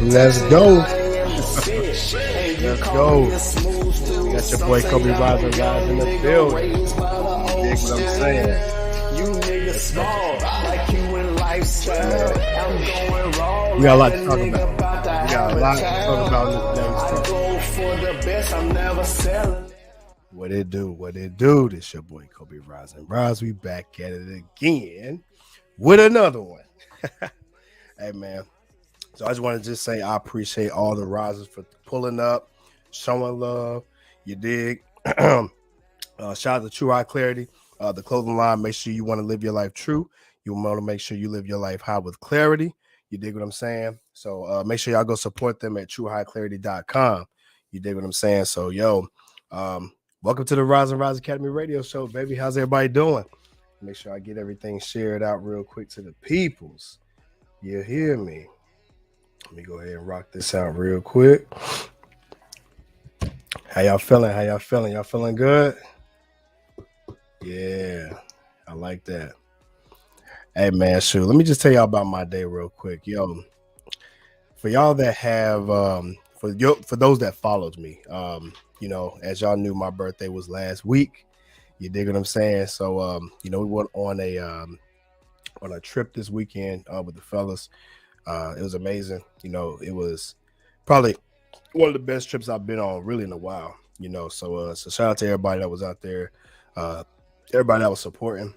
Let's go. Let's go. You got your boy Cobe Rise in the building. You dig what I'm saying? You niggas small, like you in lifestyle. I'm going raw. We got a lot to talk about. We got a lot to talk about in this day. I go for the best, I'm never selling. What it do? What it do? This your boy Cobe Rise and Rise. We back at it again with another one. Hey man. So I just want to just say I appreciate all the risers for pulling up, showing love. You dig? Shout out to True High Clarity, the clothing line. Make sure you want to live your life true. You want to make sure you live your life high with clarity. You dig what I'm saying? So make sure y'all go support them at truehighclarity.com. You dig what I'm saying? So welcome to the Rise and Rise Academy radio show, baby. How's everybody doing? Make sure I get everything shared out real quick to the peoples. You hear me? Let me go ahead and rock this out real quick. How y'all feeling? How y'all feeling? Y'all feeling good? Yeah, I like that. Hey, man, shoot. Let me just tell y'all about my day real quick. Yo, for y'all that have, for those that followed me, as y'all knew, my birthday was last week. You dig what I'm saying? So, we went on a trip this weekend with the fellas. It was amazing. It was probably one of the best trips I've been on really in a while, so shout out to everybody that was out there, everybody that was supporting.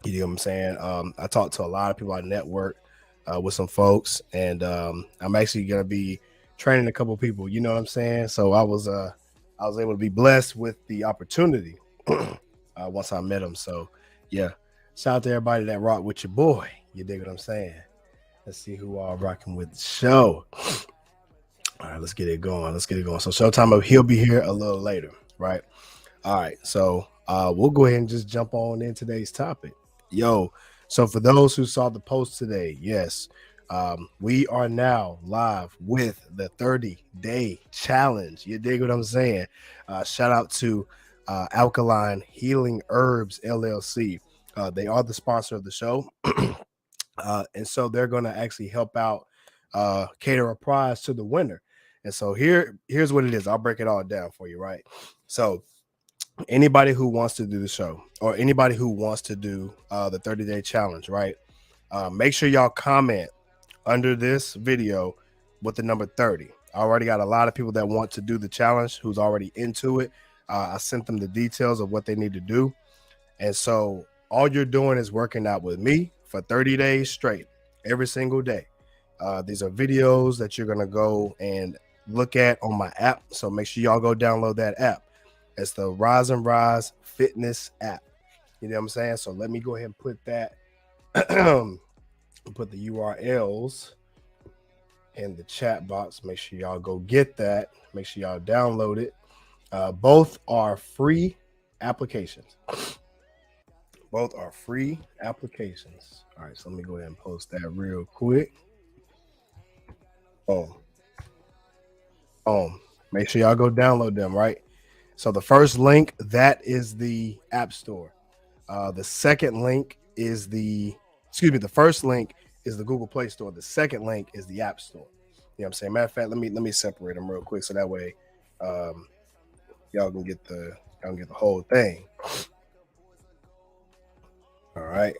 You know what I'm saying? I talked to a lot of people. I networked with some folks, and I'm actually going to be training a couple people, you know what I'm saying? So I was able to be blessed with the opportunity once I met them. So yeah, shout out to everybody that rocked with your boy. You dig what I'm saying? Let's see who are rocking with the show. All right, let's get it going. So Showtime, he'll be here a little later, right? All right, so we'll go ahead and just jump on in today's topic. So for those who saw the post today, yes, we are now live with the 30-day challenge. You dig what I'm saying? Shout out to Alkaline Healing Herbs LLC. They are the sponsor of the show. And so they're going to actually help out cater a prize to the winner. And so here's what it is. I'll break it all down for you, right? So anybody who wants to do the show or anybody who wants to do the 30-day challenge, right? Make sure y'all comment under this video with the number 30. I already got a lot of people that want to do the challenge who's already into it. I sent them the details of what they need to do. And so all you're doing is working out with me for 30 days straight, every single day. These are videos that you're going to go and look at on my app. So make sure y'all go download that app. It's the Rise and Rise Fitness app. You know what I'm saying? So let me go ahead and put that, put the URLs in the chat box. Make sure y'all go get that. Make sure y'all download it. Both are free applications. Both are free applications. All right, so let me go ahead and post that real quick. Make sure y'all go download them, right? So the first link, that is the App Store. The second link is the first link is the Google Play Store. The second link is the App Store. You know what I'm saying? Matter of fact, let me separate them real quick so that way y'all can get the whole thing. All right,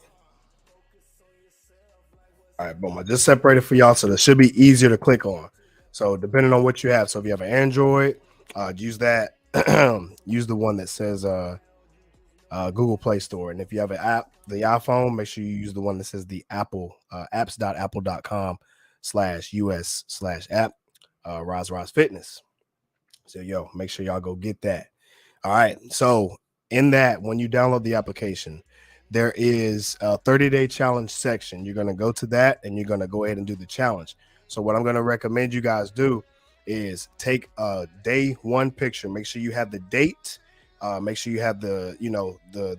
boom. I just separated for y'all, so that should be easier to click on. So depending on what you have, so if you have an Android, use that. Use the one that says Google Play Store, and if you have an app, the iPhone, make sure you use the one that says the Apple apps.apple.com/us/app Rise Fitness. So make sure y'all go get that. All right, so in that, when you download the application, there is a 30-day challenge section. You're going to go to that and you're going to go ahead and do the challenge. So what I'm going to recommend you guys do is take a day one picture. Make sure you have the date. Make sure you have the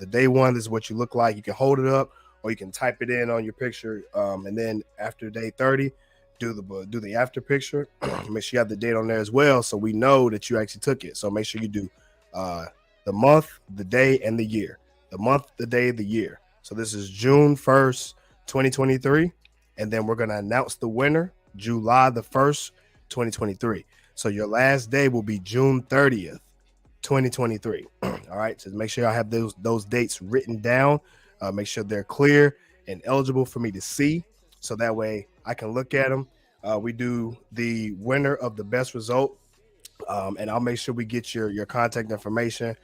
day one. This is what you look like. You can hold it up or you can type it in on your picture. And then after day 30, do the after picture. Make sure you have the date on there as well, so we know that you actually took it. So make sure you do the month, the day, and the year. The month, the day, the year. So this is June 1st, 2023. And then we're going to announce the winner July the 1st, 2023. So your last day will be June 30th, 2023. All right. So make sure I have those dates written down. Make sure they're clear and eligible for me to see. So that way I can look at them. We do the winner of the best result, and I'll make sure we get your contact information,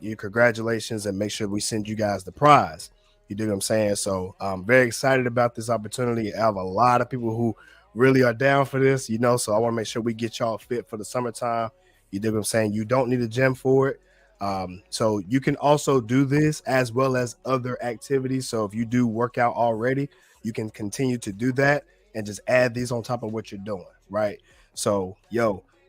your congratulations, and make sure we send you guys the prize. You do what I'm saying? So I'm very excited about this opportunity. I have a lot of people who really are down for this, so I want to make sure we get y'all fit for the summertime. You do what I'm saying? You don't need a gym for it. So you can also do this as well as other activities. So if you do work out already, you can continue to do that and just add these on top of what you're doing, right? So,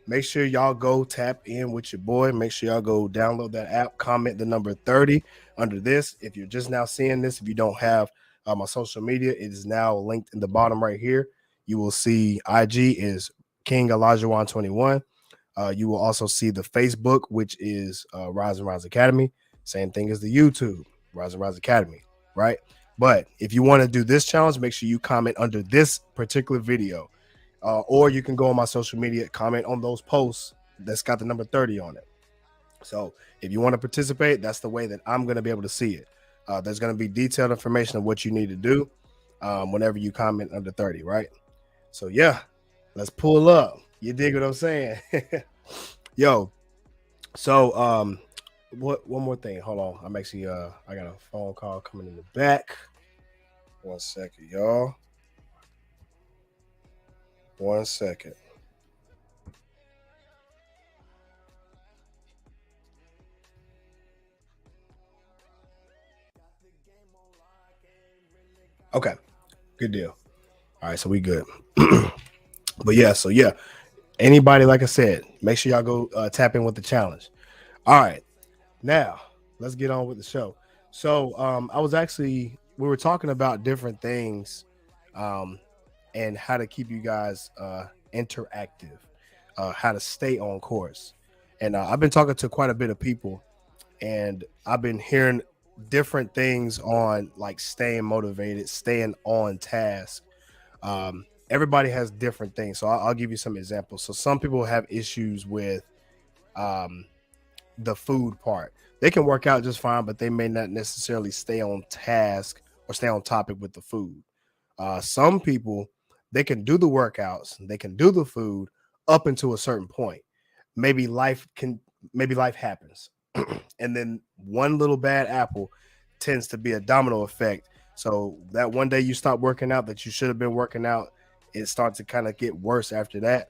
make sure y'all go tap in with your boy. Make sure y'all go download that app, comment the number 30 under this. If you're just now seeing this, if you don't have my social media, it is now linked in the bottom right here. You will see IG is King Alajuwan 21. You will also see the Facebook, which is Rise and Rise Academy. Same thing as the YouTube, Rise and Rise Academy, right? But if you want to do this challenge, make sure you comment under this particular video. Or you can go on my social media, comment on those posts that's got the number 30 on it. So if you want to participate, that's the way that I'm going to be able to see it. There's going to be detailed information of what you need to do whenever you comment under 30, right? So yeah, let's pull up. You dig what I'm saying? Yo, so one more thing. Hold on. I'm actually I got a phone call coming in the back. 1 second, y'all. 1 second. Okay, good deal. All right, so we good. But yeah, so yeah, anybody, like I said, make sure y'all go tap in with the challenge. All right, now let's get on with the show. So we were talking about different things, and how to keep you guys interactive, how to stay on course. And I've been talking to quite a bit of people, and I've been hearing different things on like staying motivated, staying on task. Everybody has different things, so I'll give you some examples. So some people have issues with um, the food part. They can work out just fine, but they may not necessarily stay on task or stay on topic with the food. Some people, they can do the workouts, they can do the food up until a certain point. Maybe maybe life happens, and then one little bad apple tends to be a domino effect. So that one day you stop working out that you should have been working out, it starts to kind of get worse after that.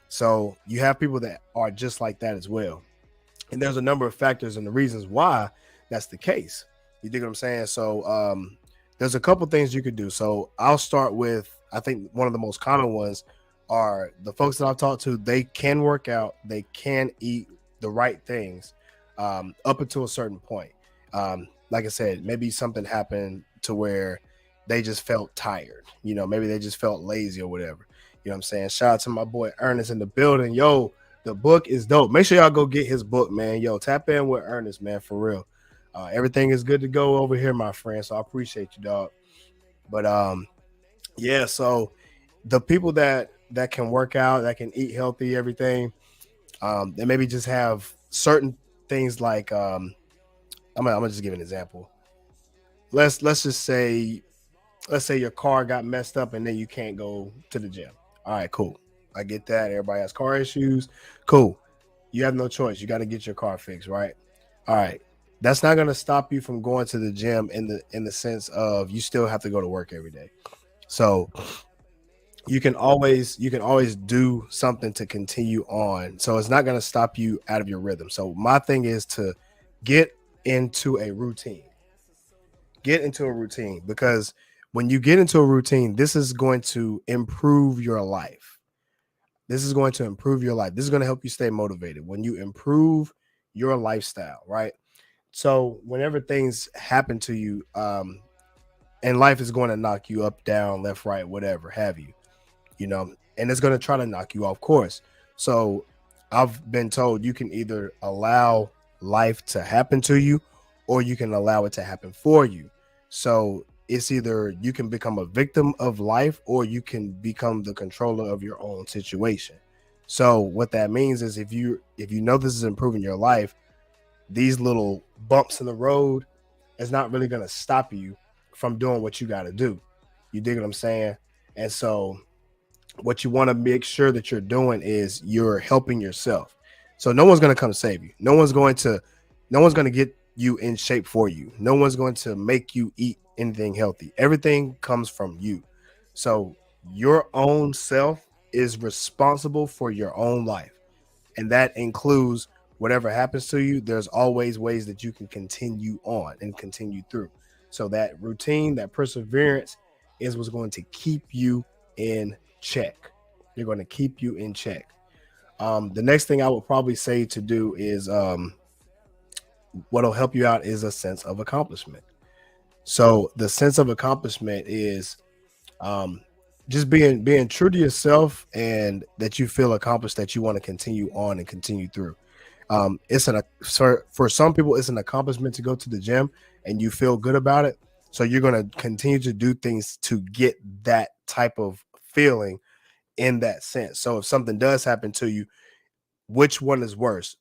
So you have people that are just like that as well. And there's a number of factors and the reasons why that's the case. You dig what I'm saying? So there's a couple things you could do. So I'll start with, I think one of the most common ones are the folks that I've talked to. They can work out, they can eat the right things up until a certain point. Like I said, maybe something happened to where they just felt tired. Maybe they just felt lazy or whatever. You know what I'm saying? Shout out to my boy Ernest in the building. Yo, the book is dope. Make sure y'all go get his book, man. Yo, tap in with Ernest, man, for real. Everything is good to go over here, my friend. So I appreciate you, dog. But yeah. So the people that can work out, that can eat healthy, everything, they maybe just have certain things like I'm gonna just give an example. Let's just say your car got messed up and then you can't go to the gym. All right, cool. I get that. Everybody has car issues. Cool. You have no choice. You got to get your car fixed, right? All right. That's not going to stop you from going to the gym in the sense of you still have to go to work every day. So you can always do something to continue on. So it's not going to stop you out of your rhythm. So my thing is to get into a routine. Get into a routine, because when you get into a routine, this is going to improve your life. This is going to improve your life. This is going to help you stay motivated when you improve your lifestyle, right? So whenever things happen to you, and life is going to knock you up, down, left, right, whatever have you, and it's going to try to knock you off course. So I've been told you can either allow life to happen to you or you can allow it to happen for you. So it's either you can become a victim of life or you can become the controller of your own situation. So what that means is if you know this is improving your life, these little bumps in the road is not really going to stop you from doing what you got to do. You dig what I'm saying? And so what you want to make sure that you're doing is you're helping yourself. So no one's going to come save you. No one's going to get you in shape for you. No one's going to make you eat anything healthy. Everything comes from you. So your own self is responsible for your own life, and that includes whatever happens to you. There's always ways that you can continue on and continue through. So that routine, that perseverance is what's going to keep you in check. They're going to keep you in check. The next thing I would probably say to do is what'll help you out is a sense of accomplishment. So the sense of accomplishment is um, just being true to yourself, and that you feel accomplished, that you want to continue on and continue through. It's an for some people it's an accomplishment to go to the gym and you feel good about it. So you're going to continue to do things to get that type of feeling in that sense. So if something does happen to you, which one is worse?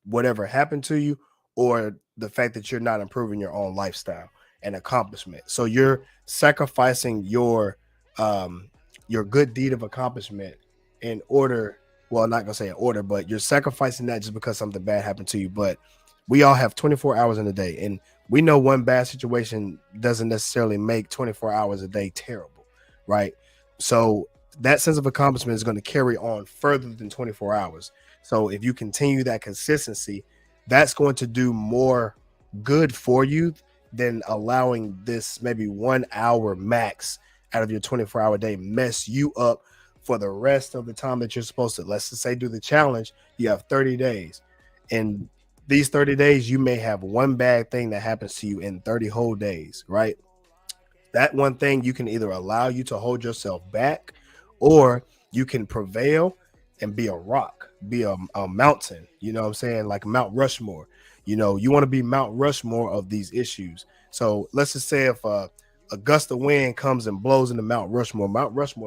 Whatever happened to you, or the fact that you're not improving your own lifestyle and accomplishment. So you're sacrificing your good deed of accomplishment in order. Well, I'm not gonna say in order, but you're sacrificing that just because something bad happened to you. But we all have 24 hours in a day, and we know one bad situation doesn't necessarily make 24 hours a day terrible, right? So that sense of accomplishment is going to carry on further than 24 hours. So if you continue that consistency, that's going to do more good for you than allowing this maybe 1 hour max out of your 24-hour day mess you up for the rest of the time that you're supposed to. Let's just say do the challenge, you have 30 days. And these 30 days, you may have one bad thing that happens to you in 30 whole days, right? That one thing you can either allow you to hold yourself back, or you can prevail and be a rock, be a mountain, you know what I'm saying? Like Mount Rushmore. You want to be Mount Rushmore of these issues. So let's just say if a gust of wind comes and blows into Mount Rushmore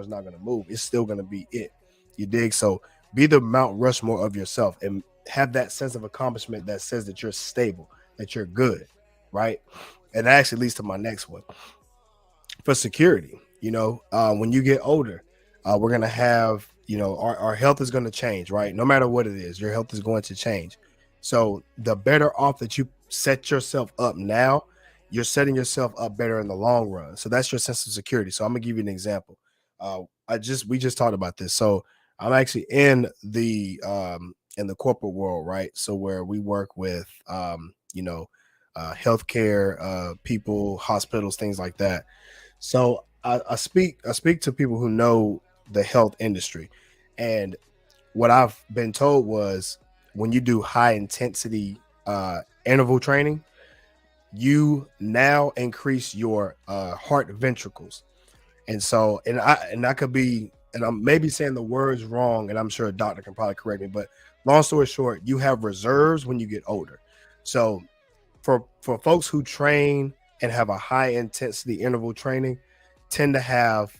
is not going to move. It's still going to be it. You dig? So be the Mount Rushmore of yourself and have that sense of accomplishment that says that you're stable, that you're good, right? And that actually leads to my next one for security. When you get older, we're going to have, our health is going to change, right? No matter what it is, your health is going to change. So the better off that you set yourself up now, you're setting yourself up better in the long run. So that's your sense of security. So I'm gonna give you an example. We just talked about this. So I'm actually in the corporate world, right? So where we work with healthcare people, hospitals, things like that. So I speak to people who know the health industry, and what I've been told was when you do high intensity interval training, you now increase your heart ventricles. And so, and I could be, and I'm maybe saying the words wrong, and I'm sure a doctor can probably correct me, but long story short, you have reserves when you get older. So for folks who train and have a high intensity interval training, tend to have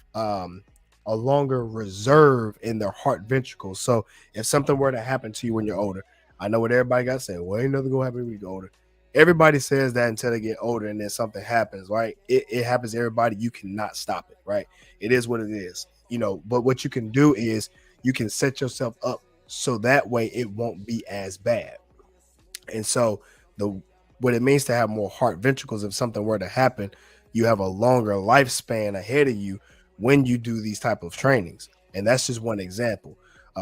a longer reserve in their heart ventricles. So if something were to happen to you when you're older, I know what everybody got to say. Well, ain't nothing gonna happen when you get older. Everybody says that until they get older, and then something happens, right? It happens to everybody. You cannot stop it, right? It is what it is, But what you can do is you can set yourself up so that way it won't be as bad. And so the what it means to have more heart ventricles, if something were to happen, you have a longer lifespan ahead of you when you do these type of trainings. And that's just one example.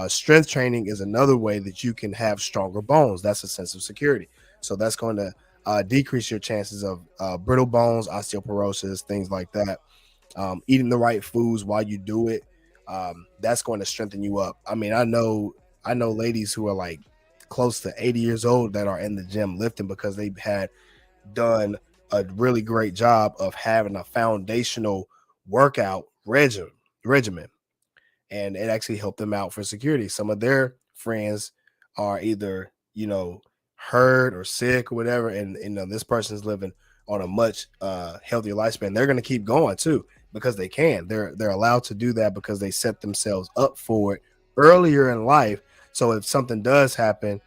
Strength training is another way that you can have stronger bones. That's a sense of security. So that's going to decrease your chances of brittle bones, osteoporosis, things like that. Eating the right foods while you do it, that's going to strengthen you up. I mean, I know ladies who are like close to 80 years old that are in the gym lifting because they've had done a really great job of having a foundational workout regimen, and it actually helped them out for security. Some of their friends are either hurt or sick or whatever, and this person's living on a much healthier lifespan. They're going to keep going too because they can. They're allowed to do that because they set themselves up for it earlier in life. So if something does happen,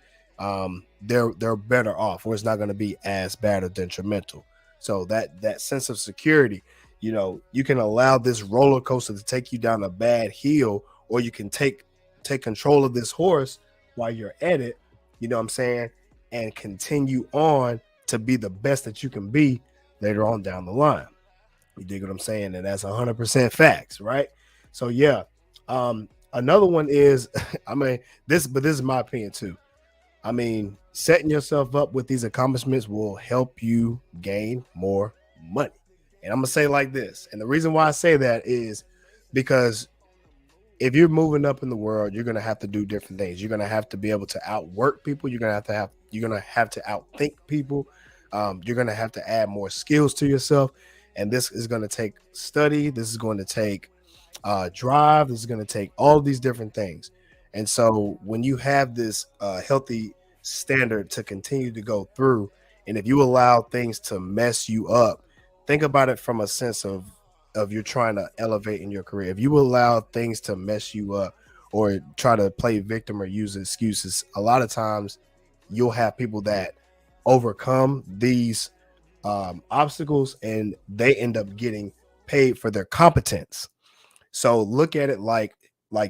they're better off, or it's not going to be as bad or detrimental. So that sense of security, you can allow this roller coaster to take you down a bad hill, or you can take control of this horse while you're at it. You know what I'm saying? And continue on to be the best that you can be later on down the line. You dig what I'm saying? And that's 100% facts, right? So yeah. Another one is, I mean, this is my opinion too. I mean, setting yourself up with these accomplishments will help you gain more money. And I'm gonna say like this, and the reason why I say that is because if you're moving up in the world, you're gonna have to do different things. You're gonna have to be able to outwork people. You're gonna have to outthink people. You're gonna have to add more skills to yourself, and this is gonna take study. This is going to take drive. This is going to take all these different things. And so when you have this healthy standard to continue to go through, and if you allow things to mess you up, think about it from a sense of you're trying to elevate in your career. If you allow things to mess you up or try to play victim or use excuses, a lot of times you'll have people that overcome these obstacles and they end up getting paid for their competence. So look at it like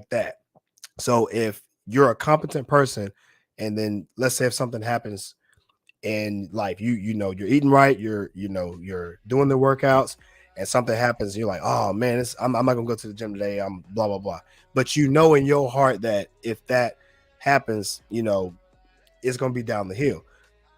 that. So if you're a competent person, and then let's say if something happens in life, you're eating right, you're doing the workouts, and something happens, you're like, oh man, I'm not gonna go to the gym today. I'm blah blah blah. But you know in your heart that if that happens, it's gonna be down the hill.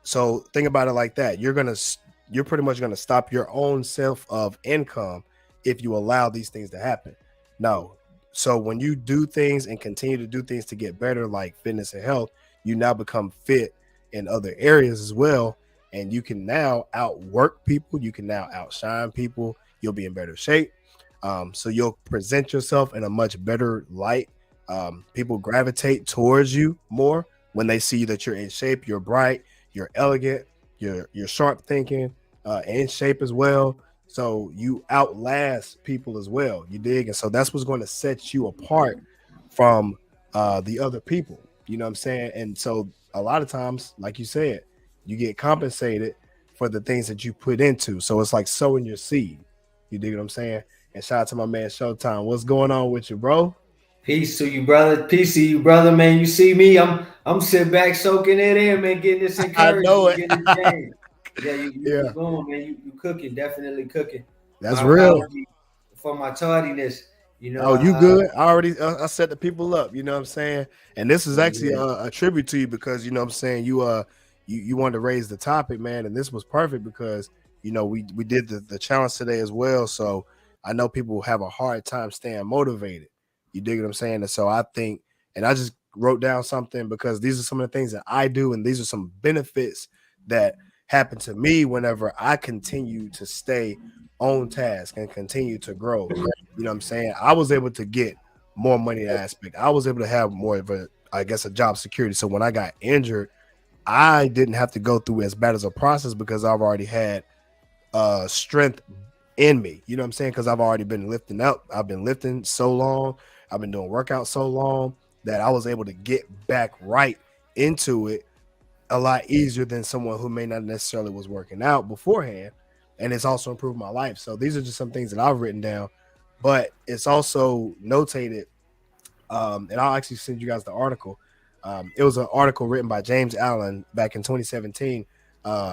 So think about it like that. You're pretty much gonna stop your own self of income if you allow these things to happen. No. So when you do things and continue to do things to get better, like fitness and health, you now become fit in other areas as well. And you can now outwork people. You can now outshine people. You'll be in better shape. So you'll present yourself in a much better light. People gravitate towards you more when they see that you're in shape, you're bright, you're elegant, you're sharp thinking, in shape as well. So you outlast people as well. You dig? And so that's what's going to set you apart from the other people. You know what I'm saying? And so a lot of times, like you said, you get compensated for the things that you put into. So it's like sowing your seed. You dig what I'm saying? And shout out to my man Showtime. What's going on with you, bro? Peace to you, brother. Peace to you, brother. Man, you see me? I'm sitting back soaking it in, man, getting this I know encouragement, it. getting this game. Yeah, you Yeah, going, man. You cooking, definitely cooking. that's My real. apology for my tardiness. You know, Oh, you good? I already I set the people up, you know what I'm saying? And this is actually yeah. a tribute to you because you know what I'm saying, you wanted to raise the topic, man, and this was perfect because we did the challenge today as well. So I know people have a hard time staying motivated. You dig what I'm saying? And so I think, and I just wrote down something because these are some of the things that I do, and these are some benefits that happen to me whenever I continue to stay on task and continue to grow. You know what I'm saying? I was able to get more money aspect. I was able to have more of I guess, a job security. So when I got injured, I didn't have to go through as bad as a process because I've already had strength in me. You know what I'm saying? Because I've already been lifting up. I've been lifting so long. I've been doing workouts so long that I was able to get back right into it a lot easier than someone who may not necessarily was working out beforehand. And it's also improved my life. So these are just some things that I've written down, but it's also notated. And I'll actually send you guys the article. It was an article written by James Allen back in 2017.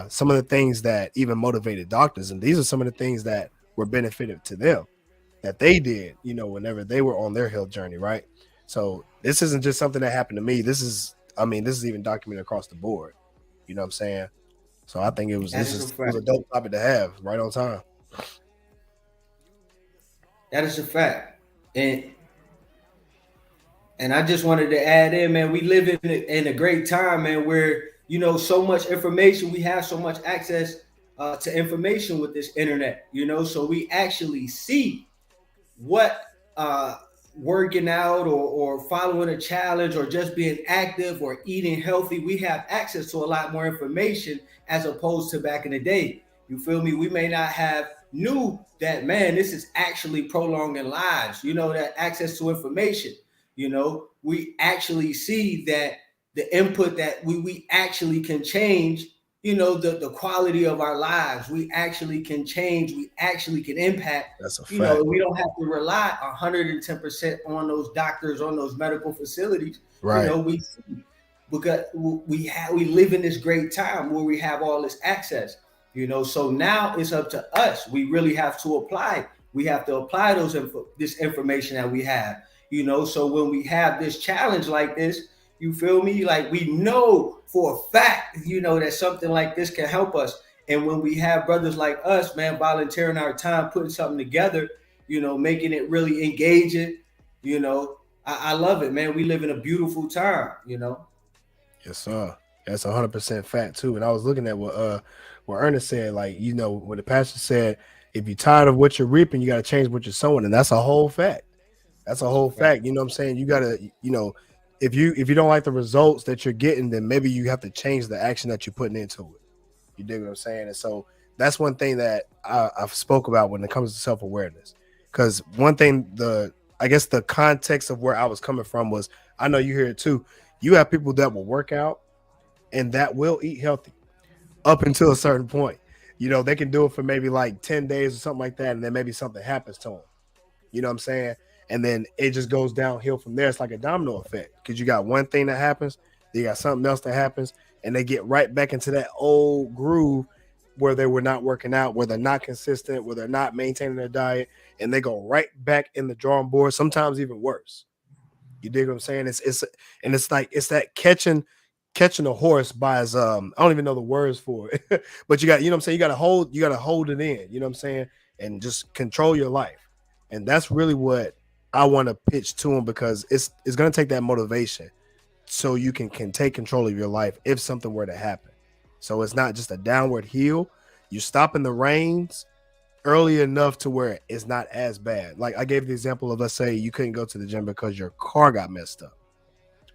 Some of the things that even motivated doctors, and these are some of the things that were benefited to them that they did, whenever they were on their health journey, right? So this isn't just something that happened to me. This is even documented across the board. You know what I'm saying? So I think That is a it was fact. a dope topic to have right on time. That is a fact. And I just wanted to add in, man, we live in a great time, man, where so much information, we have so much access to information with this internet, so we actually see what working out or following a challenge or just being active or eating healthy, we have access to a lot more information as opposed to back in the day. You feel me? We may not have knew that, man, this is actually prolonging lives, that access to information. We actually see that the input that we actually can change, the quality of our lives. We actually can change, we actually can impact, That's a fact. we don't have to rely 110% on those doctors, on those medical facilities. Right. We see, because we live in this great time where we have all this access. So now it's up to us. We really have to apply. We have to apply this information that we have. So when we have this challenge like this, you feel me? Like, we know for a fact, that something like this can help us. And when we have brothers like us, man, volunteering our time, putting something together, making it really engaging, I love it, man. We live in a beautiful time. Yes, sir. That's 100% fact too. And I was looking at what Ernest said, like, when the pastor said, if you're tired of what you're reaping, you got to change what you're sowing, and that's a whole fact. That's a whole fact. You know what I'm saying? You gotta, if you don't like the results that you're getting, then maybe you have to change the action that you're putting into it. You dig what I'm saying? And so that's one thing that I've spoke about when it comes to self-awareness. Because one thing, I guess the context of where I was coming from was, I know you hear it too. You have people that will work out and that will eat healthy up until a certain point. They can do it for maybe like 10 days or something like that, and then maybe something happens to them. You know what I'm saying? And then it just goes downhill from there. It's like a domino effect, because you got one thing that happens, you got something else that happens, and they get right back into that old groove where they were not working out, where they're not consistent, where they're not maintaining their diet, and they go right back in the drawing board, sometimes even worse. You dig what I'm saying? It's like it's that catching a horse by his I don't even know the words for it. But you got, what I'm saying, you gotta hold it in, you know what I'm saying, and just control your life. And that's really what I want to pitch to him, because it's gonna take that motivation so you can take control of your life if something were to happen. So it's not just a downward heel. You're stopping the reins early enough to where it's not as bad. Like I gave the example of, let's say you couldn't go to the gym because your car got messed up.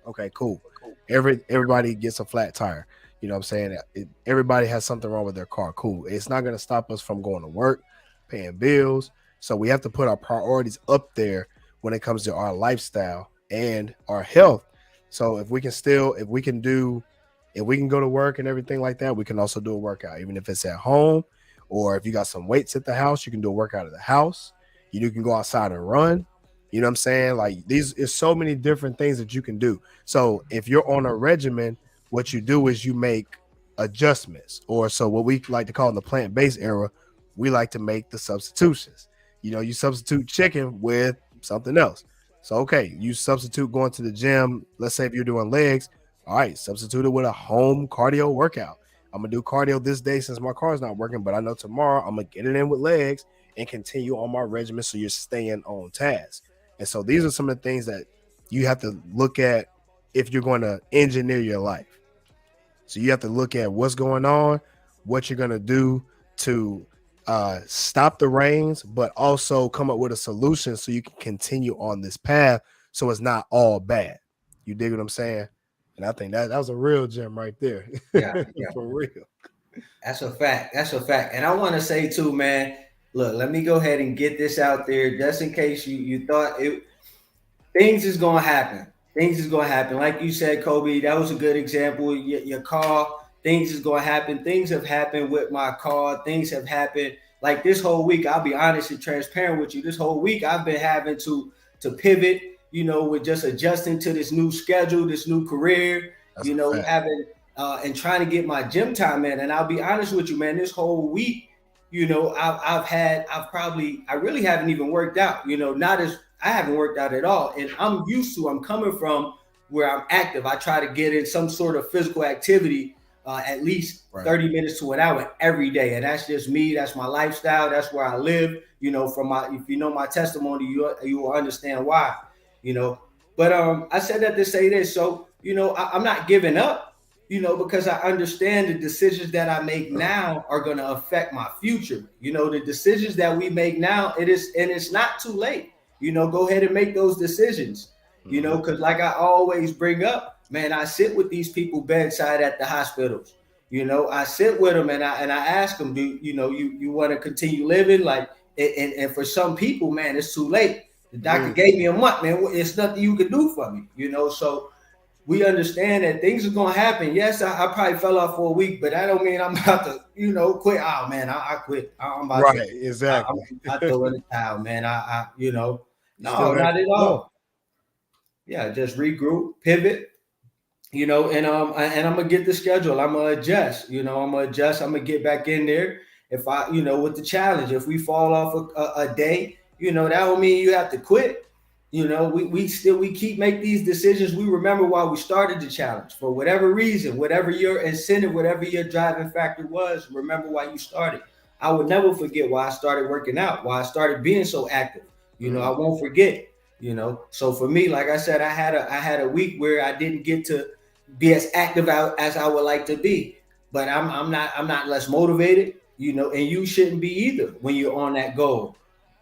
Okay, cool. Everybody gets a flat tire. You know what I'm saying? Everybody has something wrong with their car. Cool. It's not going to stop us from going to work, paying bills. So we have to put our priorities up there when it comes to our lifestyle and our health. So if we can go to work and everything like that, we can also do a workout, even if it's at home, or if you got some weights at the house, you can do a workout at the house. You can go outside and run. You know what I'm saying? Like, these is so many different things that you can do. So if you're on a regimen, what you do is you make adjustments, or so what we like to call in the plant-based era, we like to make the substitutions. You substitute chicken with something else. So, okay, you substitute going to the gym. Let's say if you're doing legs, all right, substitute it with a home cardio workout. I'm going to do cardio this day since my car's not working, but I know tomorrow I'm going to get it in with legs and continue on my regimen, so you're staying on task. And so these are some of the things that you have to look at if you're going to engineer your life. So you have to look at what's going on, what you're going to do to stop the reins, but also come up with a solution so you can continue on this path so it's not all bad. You dig what I'm saying? And I think that was a real gem right there. Yeah, For real. that's a fact. That's a fact. And I want to say too, man, look, let me go ahead and get this out there just in case you thought things is going to happen. Things is going to happen. Like you said, Cobe, that was a good example. Your car, things is going to happen. Things have happened with my car. Things have happened. Like this whole week, I'll be honest and transparent with you. This whole week, I've been having to pivot, with just adjusting to this new schedule, this new career, having and trying to get my gym time in. And I'll be honest with you, man, this whole week, I really haven't even worked out, I haven't worked out at all. And I'm coming from where I'm active. I try to get in some sort of physical activity, at least 30 minutes to an hour every day. And that's just me. That's my lifestyle. That's where I live. If you know my testimony, you will understand why. But I said that to say this. So, I'm not giving up, because I understand the decisions that I make now are going to affect my future. The decisions that we make now, it's not too late. Go ahead and make those decisions, because like I always bring up, man, I sit with these people bedside at the hospitals. I sit with them and I ask them, do you want to continue living? Like, and for some people, man, it's too late. The doctor gave me a month, man. It's nothing you can do for me, So we understand that things are gonna happen. Yes, I probably fell off for a week, but that don't mean I'm about to, quit. Oh man, I quit. I'm about Right, to. exactly. I throw in the towel, man. No, You still got to not at keep going. all. Yeah, just regroup, pivot, and I'm gonna get the schedule. I'm gonna adjust. I'm gonna adjust. I'm gonna get back in there. If I, with the challenge, if we fall off a day, that don't mean you have to quit. We keep make these decisions. We remember why we started the challenge for whatever reason, whatever your incentive, whatever your driving factor was. Remember why you started. I would never forget why I started working out, why I started being so active. I won't forget. So for me, like I said, I had a week where I didn't get to be as active as I would like to be, but I'm not less motivated. And you shouldn't be either when you're on that goal.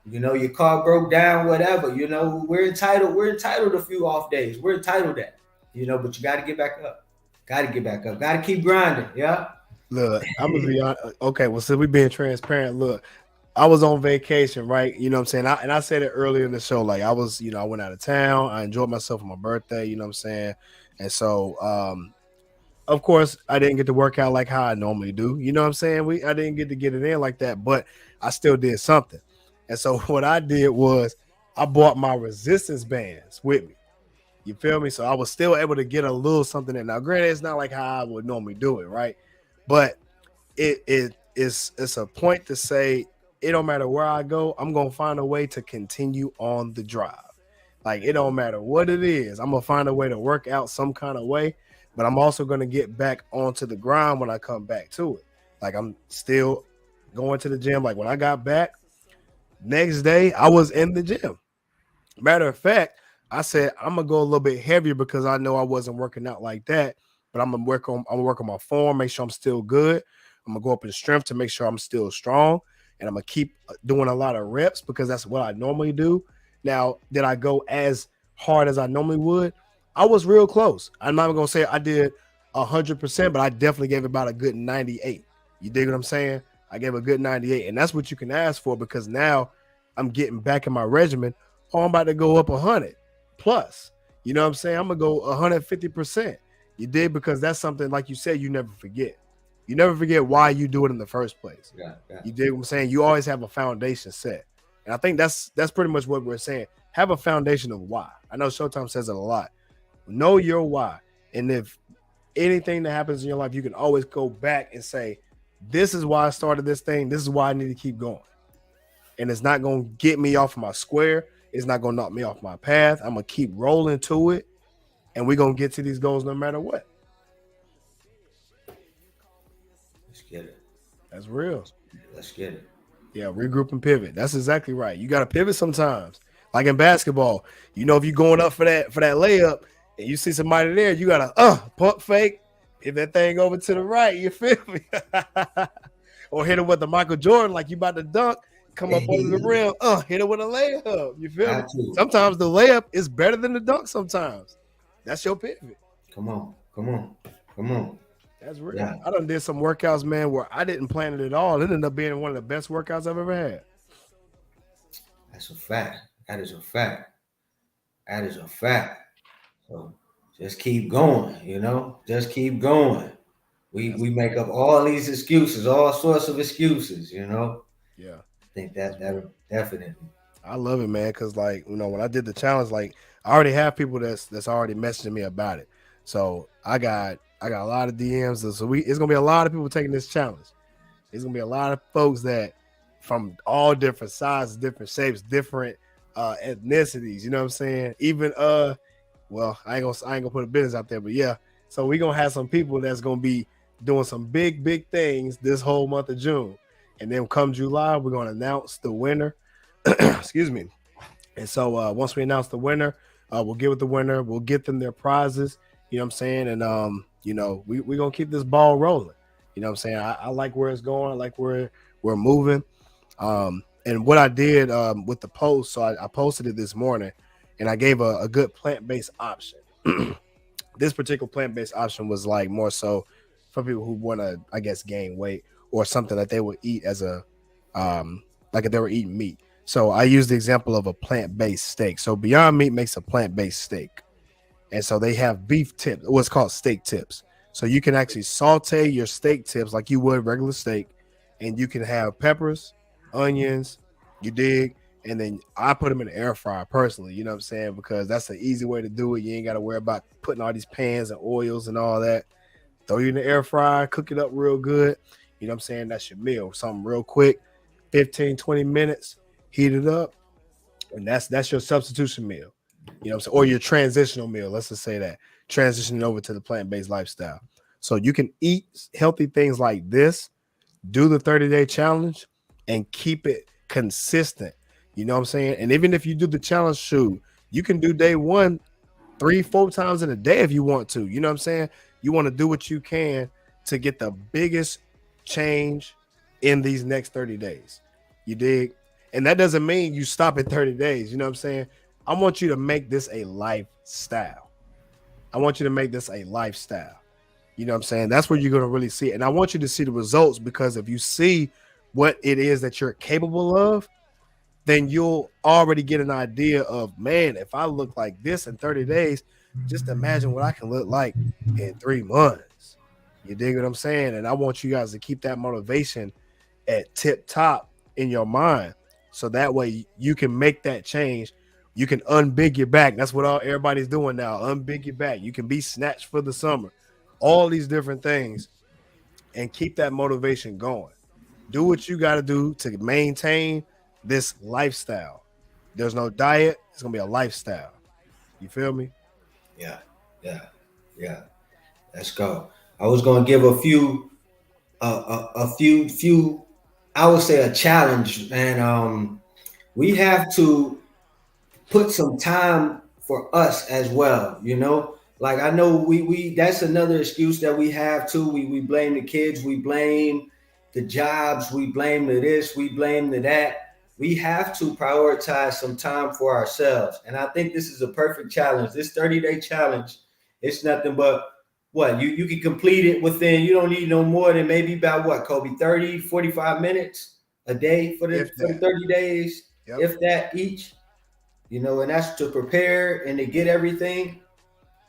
Your car broke down, whatever. We're entitled. We're entitled a few off days. We're entitled that. But you got to get back up. Got to get back up. Got to keep grinding. Yeah. Look, I'm gonna be honest. Okay, well, since we being transparent, look, I was on vacation, right? You know what I'm saying? I said it earlier in the show, like I was, I went out of town. I enjoyed myself on my birthday. You know what I'm saying? And so, of course, I didn't get to work out like how I normally do. You know what I'm saying? I didn't get it in like that, but I still did something. And so what I did was I bought my resistance bands with me. You feel me? So I was still able to get a little something in. Now, granted, it's not like how I would normally do it, right? But it's a point to say it don't matter where I go, I'm gonna find a way to continue on the drive. Like it don't matter what it is, I'm gonna find a way to work out some kind of way, but I'm also gonna get back onto the grind when I come back to it. Like I'm still going to the gym. Like when I got back, next day I was in the gym. Matter of fact, I said I'm gonna go a little bit heavier because I know I wasn't working out like that, but I'm gonna work on my form, make sure I'm still good. I'm gonna go up in strength to make sure I'm still strong, and I'm gonna keep doing a lot of reps because that's what I normally do. Now, did I go as hard as I normally would? I was real close. I'm not gonna say I did 100%, but I definitely gave about a good 98. You dig what I'm saying? I gave a good 98, and that's what you can ask for because now I'm getting back in my regimen. Oh, I'm about to go up 100 plus. You know what I'm saying? I'm gonna go 150%. You did because that's something like you said you never forget. You never forget why you do it in the first place. Yeah. You dig what I'm saying? You always have a foundation set, and I think that's pretty much what we're saying. Have a foundation of why. I know Showtime says it a lot. Know your why, and if anything that happens in your life, you can always go back and say, "This is why I started this thing. This is why I need to keep going." And it's not gonna get me off of my square. It's not gonna knock me off my path. I'm gonna keep rolling to it, and we're gonna get to these goals no matter what. Let's get it. That's real. Let's get it. Yeah, regroup and pivot. That's exactly right. You got to pivot sometimes. Like in basketball, if you're going up for that layup and you see somebody there, you gotta pump fake, hit that thing over to the right. You feel me? Or hit it with the Michael Jordan, like you about to dunk, come up under the rim, hit it with a layup. You feel me? Sometimes the layup is better than the dunk. Sometimes that's your pivot. Come on. That's real. Yeah. I done did some workouts, man, where I didn't plan it at all. It ended up being one of the best workouts I've ever had. That's a fact. That is a fact. That is a fact. So just keep going, Just keep going. We make up all these excuses, all sorts of excuses, Yeah. I think that definitely. I love it, man, because when I did the challenge, I already have people that's already messaging me about it. So I got a lot of DMs. So it's gonna be a lot of people taking this challenge. There's gonna be a lot of folks that from all different sizes, different shapes, different ethnicities. You know what I'm saying? Even well, I ain't gonna put a business out there, but yeah. So we're gonna have some people that's gonna be doing some big things this whole month of June. And then come July, we're gonna announce the winner. Excuse me. And so once we announce the winner, we'll get with the winner, we'll get them their prizes. You know what I'm saying? And we're gonna keep this ball rolling. You know what I'm saying? I like where it's going, I like where we're moving. And what I did with the post, so I posted it this morning and I gave a good plant-based option. This particular plant-based option was more so for people who want to, I guess, gain weight or something that they would eat as a, like if they were eating meat. So I use the example of a plant-based steak. So Beyond Meat makes a plant-based steak, and so they have beef tips, what's called steak tips. So you can actually saute your steak tips like you would regular steak, and you can have peppers, onions, you dig, and then I put them in the air fryer personally. You know what I'm saying? Because that's the easy way to do it. You ain't got to worry about putting all these pans and oils and all that. Throw you in the air fryer, cook it up real good. You know what I'm saying? That's your meal. Something real quick, 15, 20 minutes, heat it up, and that's your substitution meal. You know what I'm saying? Or your transitional meal. Let's just say that. Transitioning over to the plant-based lifestyle. So you can eat healthy things like this, do the 30-day challenge, and keep it consistent. You know what I'm saying? And even if you do the challenge, shoot, you can do day one 3-4 times in a day if you want to. You know what I'm saying? You want to do what you can to get the biggest change in these next 30 days. You dig? And that doesn't mean you stop at 30 days. You know what I'm saying? I want you to make this a lifestyle. I want you to make this a lifestyle. You know what I'm saying? That's where you're going to really see it. And I want you to see the results, because if you see what it is that you're capable of, then you'll already get an idea of, man, if I look like this in 30 days, just imagine what I can look like in 3 months. You dig what I'm saying? And I want you guys to keep that motivation at tip top in your mind, so that way you can make that change. You can unbig your back. That's what everybody's doing now. Unbig your back. You can be snatched for the summer. All these different things, and keep that motivation going. Do what you got to do to maintain this lifestyle. There's no diet. It's going to be a lifestyle. You feel me? Yeah, yeah, yeah. Let's go. I was gonna give a few, few. I would say a challenge, and we have to put some time for us as well. You know, like I know we that's another excuse that we have too. We blame the kids, we blame the jobs, we blame the this, we blame the that. We have to prioritize some time for ourselves, and I think this is a perfect challenge. This 30-day challenge, it's nothing but what you can complete it within. You don't need no more than maybe about what, Kobe, 30, 45 minutes a day for the 30 days, Yep. if that each, you know, and that's to prepare and to get everything.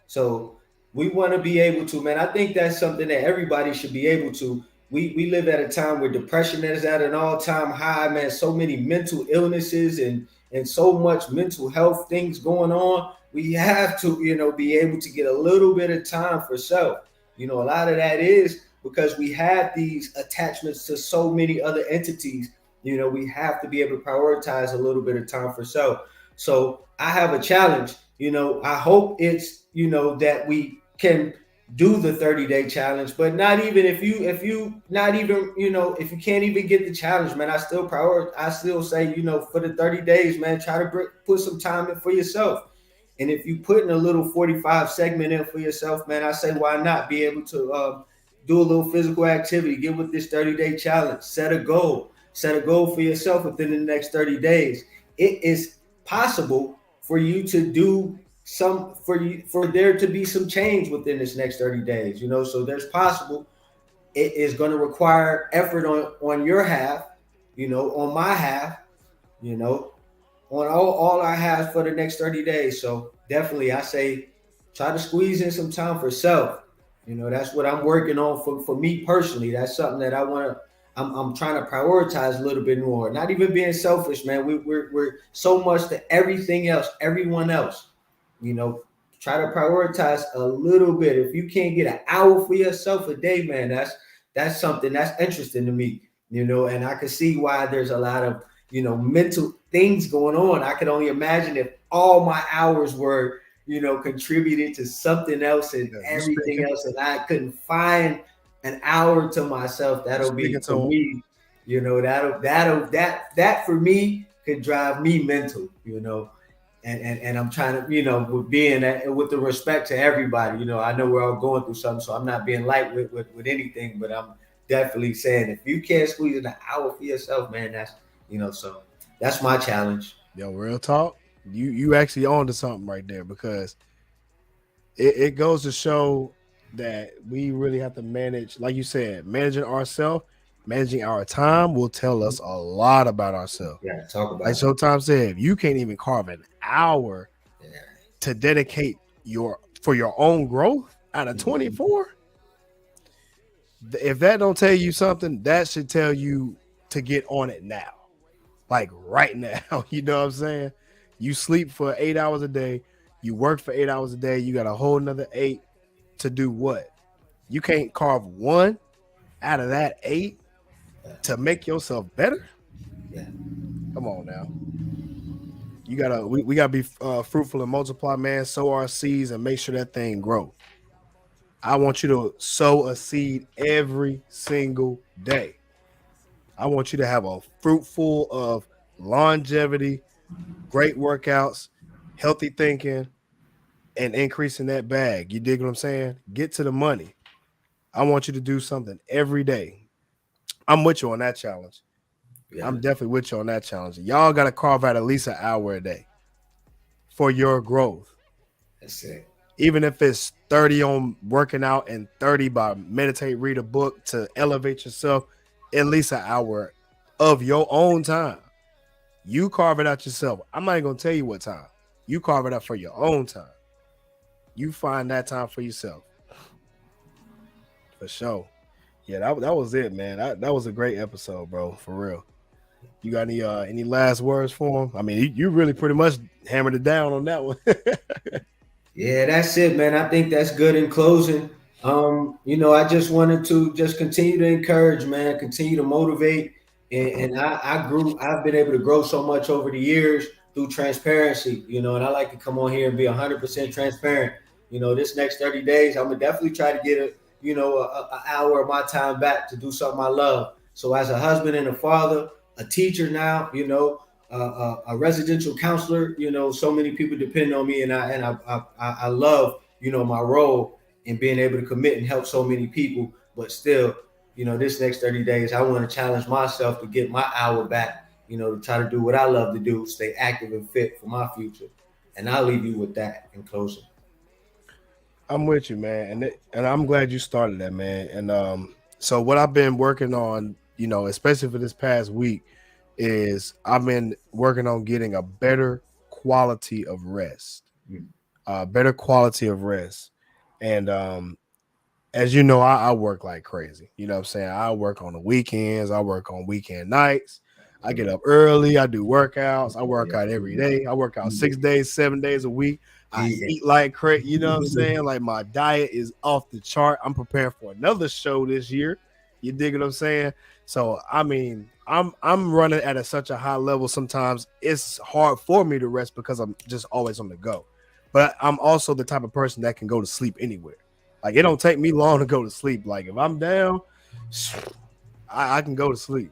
So we want to be able to, man. I think that's something that everybody should be able to. We live at a time where depression is at an all-time high, man. So many mental illnesses and so much mental health things going on. We have to, you know, be able to get a little bit of time for self. You know, a lot of that is because we have these attachments to so many other entities. You know, we have to be able to prioritize a little bit of time for self. So I have a challenge. You know, I hope it's, you know, that we can do the 30-day challenge, but not even if you not even, you know, if you can't even get the challenge, man, I still say, you know, for the 30 days, man, try to put some time in for yourself. And if you put in a little 45 segment in for yourself, man, I say, why not be able to do a little physical activity, get with this 30-day challenge, set a goal for yourself within the next 30 days. It is possible for you to do for there to be some change within this next 30 days, you know. So there's possible. It is going to require effort on your half, you know, on my half, you know, on all our halves for the next 30 days. So definitely I say try to squeeze in some time for self. You know, that's what I'm working on for me personally. That's something that I'm trying to prioritize a little bit more. Not even being selfish, man. We're so much to everything else, everyone else. You know, try to prioritize a little bit. If you can't get an hour for yourself a day, man, that's something that's interesting to me. You know, and I can see why there's a lot of, you know, mental things going on. I could only imagine if all my hours were, you know, contributed to something else and everything else, and I couldn't find an hour to myself. That'll be for me, you know, that for me could drive me mental, you know. And I'm trying to, you know, with the respect to everybody, you know, I know we're all going through something, so I'm not being light with anything, but I'm definitely saying if you can't squeeze in an hour for yourself, man, that's, you know, so that's my challenge. Yo, real talk. You actually on to something right there, because it goes to show that we really have to manage. Like you said, managing ourselves, managing our time will tell us a lot about ourselves. Yeah, talk Like about it. Showtime said, if you can't even carve an hour Yeah. to dedicate for your own growth out of Mhm. 24, if that don't tell you something, that should tell you to get on it now. Like right now. You know what I'm saying? You sleep for 8 hours a day, you work for 8 hours a day, you got a whole another eight to do what? You can't carve one out of that eight Yeah. to make yourself better. Yeah. Come on now. We gotta be fruitful and multiply, man. Sow our seeds and make sure that thing grow. I want you to sow a seed every single day. I want you to have a fruitful of longevity, great workouts, healthy thinking, and increasing that bag. You dig what I'm saying? Get to the money. I want you to do something every day. I'm with you on that challenge. Yeah. I'm definitely with you on that challenge. Y'all got to carve out at least an hour a day for your growth. That's it. Even if it's 30 on working out and 30 by meditate, read a book to elevate yourself, at least an hour of your own time. You carve it out yourself. I'm not even going to tell you what time. You carve it out for your own time. You find that time for yourself. For sure. Yeah, that was it, man. That was a great episode, bro. For real. You got any last words for him? I mean, you really pretty much hammered it down on that one. Yeah, that's it, man. I think that's good in closing. I just wanted to just continue to encourage, man, continue to motivate. I've been able to grow so much over the years through transparency, and I like to come on here and be 100% transparent. This next 30 days, I'm gonna definitely try to get an hour of my time back to do something I love. So as a husband and a father, a teacher now, a residential counselor. So many people depend on me, and I love my role in being able to commit and help so many people. But still, this next 30 days, I want to challenge myself to get my hour back. To try to do what I love to do, stay active and fit for my future. And I'll leave you with that in closing. I'm with you, man, and I'm glad you started that, man. And so what I've been working on, especially for this past week, is I've been working on getting a better quality of rest, better quality of rest, and as you know, I work like crazy. You know what I'm saying? I work on the weekends. I work on weekend nights. I get up early. I do workouts. I work out every day. I work out 6 days, 7 days a week. I Yeah. eat like crazy. You know what I'm saying? Like my diet is off the chart. I'm preparing for another show this year. You dig what I'm saying? So I mean, I'm running at such a high level. Sometimes it's hard for me to rest because I'm just always on the go. But I'm also the type of person that can go to sleep anywhere. Like it don't take me long to go to sleep. Like if I'm down, I can go to sleep,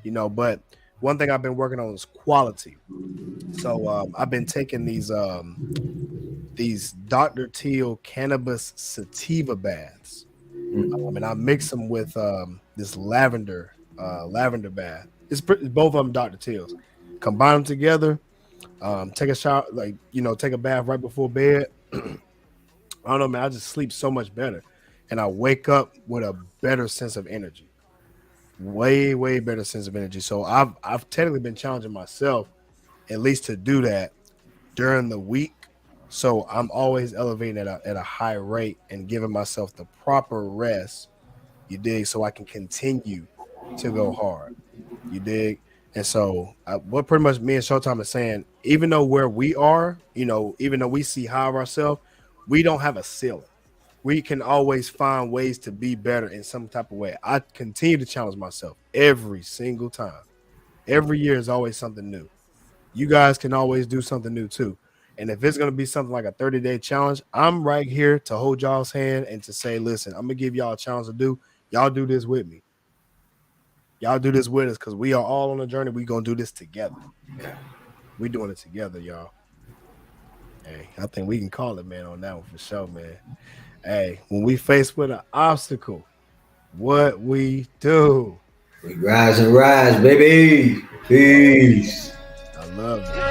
But one thing I've been working on is quality. So I've been taking these Dr. Teal cannabis sativa baths, and I mix them with this lavender bath. It's both of them Dr. Teals. Combine them together. Take a shower, take a bath right before bed. I don't know, man. I just sleep so much better, and I wake up with a better sense of energy, way, way better sense of energy. So I've technically been challenging myself at least to do that during the week. So I'm always elevating at a high rate and giving myself the proper rest. You dig? So I can continue to go hard. You dig? And so, what pretty much me and Showtime is saying, even though where we are, even though we see high of ourselves, we don't have a ceiling. We can always find ways to be better in some type of way. I continue to challenge myself every single time. Every year is always something new. You guys can always do something new too. And if it's going to be something like a 30-day challenge, I'm right here to hold y'all's hand and to say, listen, I'm going to give y'all a challenge to do. Y'all do this with me. Y'all do this with us because we are all on a journey. We're going to do this together. We're doing it together, y'all. Hey, I think we can call it, man, on that one for sure, man. Hey, when we faced with an obstacle, what we do? We rise and rise, baby. Peace. I love it.